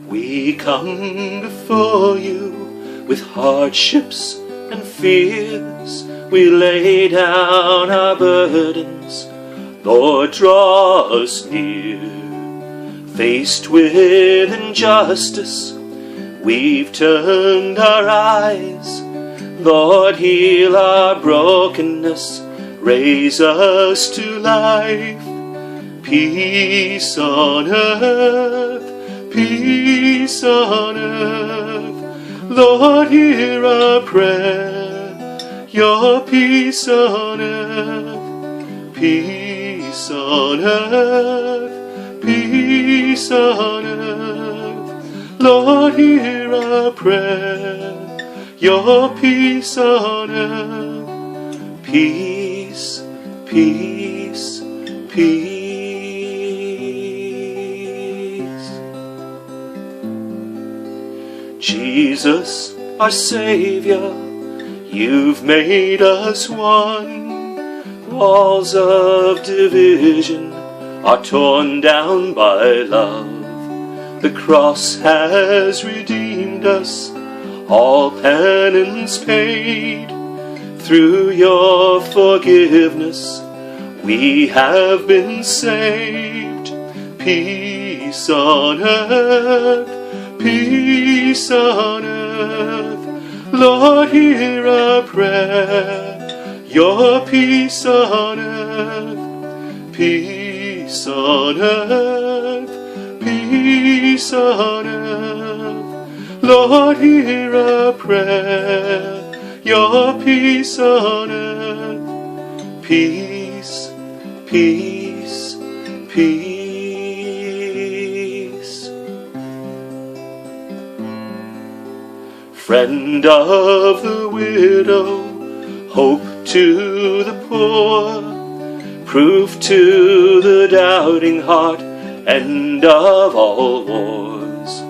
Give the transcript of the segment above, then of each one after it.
We come before you with hardships and fears. We lay down our burdens, Lord, draw us near. Faced with injustice, we've turned our eyes. Lord, heal our brokenness, raise us to life. Peace on earth, peace on earth. Lord, hear our prayer, your peace on earth. Peace on earth, peace on earth. Lord, hear our prayer, your peace on earth. Peace, peace, peace. Jesus, our Saviour, you've made us one. Walls of division are torn down by love. The cross has redeemed us, all penance paid. Through your forgiveness we have been saved. Peace on earth, peace on earth. Lord, hear our prayer, your peace on earth. Peace on earth, peace on earth. Lord, hear our prayer, your peace on earth. Peace, peace, peace. Friend of the widow, hope to the poor, proof to the doubting heart, end of all wars.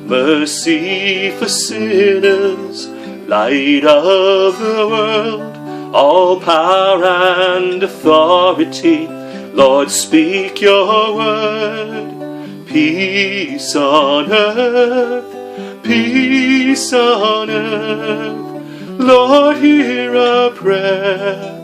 Mercy for sinners, light of the world, all power and authority, Lord, speak your word. Peace on earth, peace on earth. Lord, hear our prayer,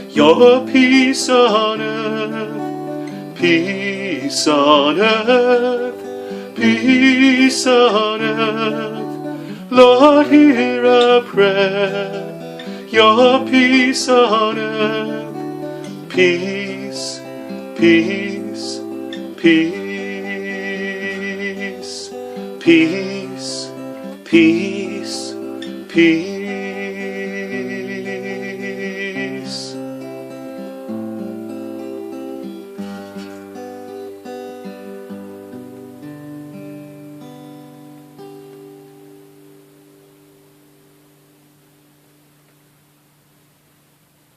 your peace on earth. Peace on earth, peace on earth. Lord, hear our prayer, your peace on earth. Peace, peace, peace. Peace, peace, peace.